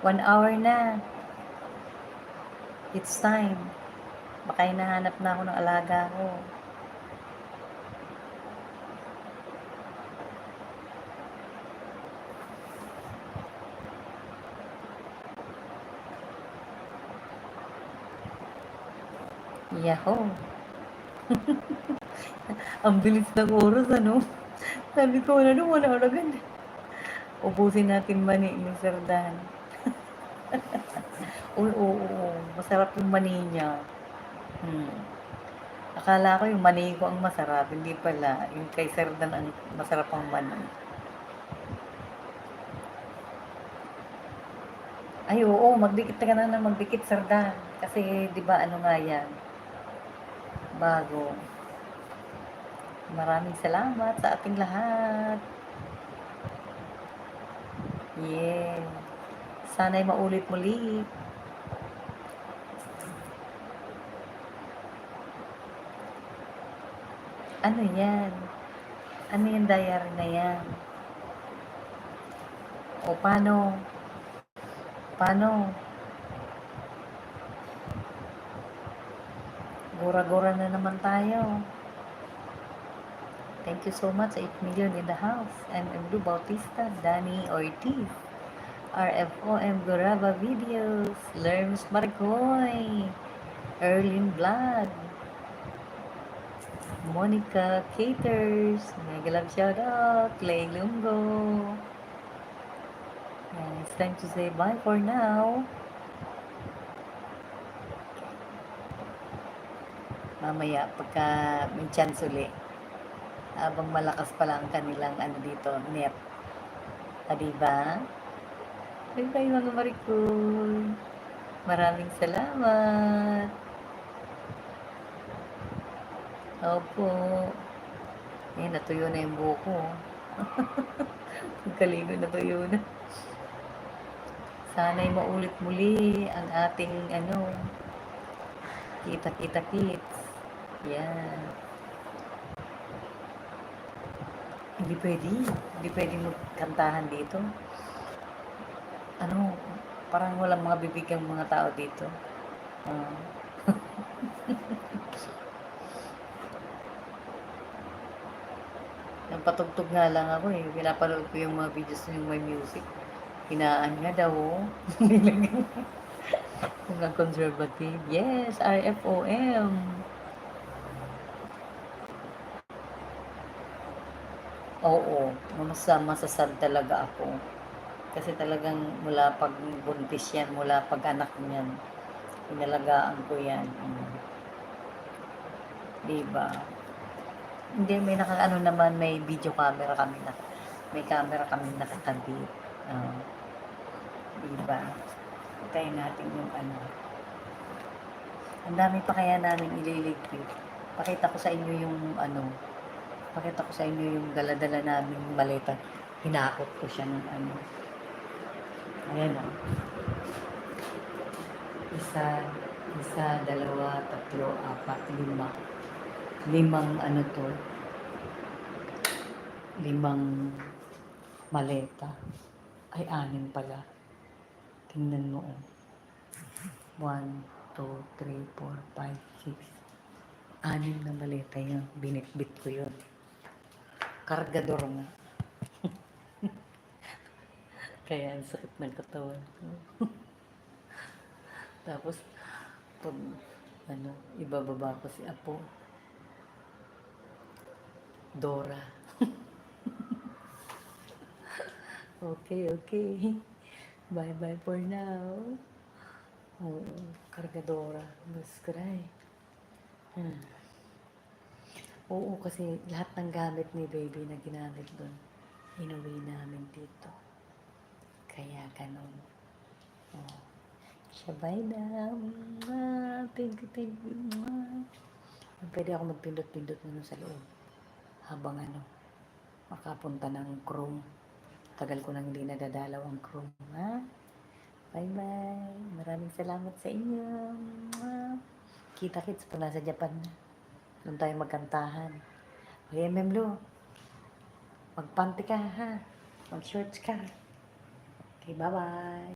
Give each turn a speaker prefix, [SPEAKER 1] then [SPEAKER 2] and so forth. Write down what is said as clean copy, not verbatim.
[SPEAKER 1] 1 hour na. It's time. Baka hinahanap na ako ng alaga ko. Yahoo! Ang bilis ng oras, ano? Sabi ko, wala na, 1 hour agad. Ubusin natin mani ni Sir Dan. Uy, oo. Masarap yung mani niya. Akala ko yung mani ko ang masarap. Hindi pala. Yung kay Sir Dan ang masarap ang mani. Ay, oo. Magdikit ka na magdikit, Sir Dan. Kasi, di ba, ano nga yan? Bago. Maraming salamat sa ating lahat. Yeah. Sana'y maulit muli. Ano yan? Ano yung diary na yan? O paano? Paano? Gura-gura na naman tayo. Thank you so much, 8 million in the house. MM Blue Bautista, Danny Ortiz, RFOM Guraba Videos, Lerms Maricoy, Erlin Vlog, Monica Caters, mega love shout out, Clay Lungo. And it's time to say bye for now. Mamaya, pagka may chance uli, habang malakas pala ang kanilang ano dito, net. Diba? Bye-bye mga Maricoy. Maraming salamat. Opo. Eh, natuyo na yung buko. Kaligo natuyo na. Sana'y maulit muli ang ating ano, kita-kita kits. Yan. Hindi pwede magkantahan dito. Ano, parang walang mga bibigang mga tao dito. Nagpatugtog nga lang ako eh. Pinapanood ko yung mga videos yung may music. Hinaan nga daw. Mga conservative. Yes, RFOM. Oo, masasad talaga ako. Kasi talagang mula pag buntis yan, mula pag anak niyan, inalagaan ko yan. Diba? Hindi, may nakaano naman, may video camera kami na. May camera kami nakakabit. Diba? Tayo natin yung ano. Ang dami pa kaya namin ililigpit. Pakita ko sa inyo yung ano. Pakita ko sa inyo yung dala-dala namin maleta. Hinakot ko siya ng ano. Ayan o. Isa, dalawa, tatlo, apat, lima. Limang ano to. Limang maleta. Ay, 6 pala. Tingnan mo o. 1, 2, 3, 4, 5, 6. 6 na maleta yun. Binitbit ko yun. Kargador nga. Kaya ang sakit ng katawan ko. Tapos, pag ano, ibababa ko si Apo. Dora. Okay. Bye-bye for now. Oo, kargadora. Maskray. Oo, kasi lahat ng gamit ni baby na ginamit doon, inuwi namin dito. Kaya ganun. Oh. Sabay na. Thank you. Pwede ako magpindot-pindot na sa loob. Habang ano, makapunta ng Chrome. Tagal ko nang hindi nadadalaw ang Chrome. Ha? Bye-bye. Maraming salamat sa inyo. Kita-kits po nasa Japan na. Doon tayo magkantahan. Okay, Memlo. Magpanty ka, ha? Mag-shorts ka. Okay, bye-bye.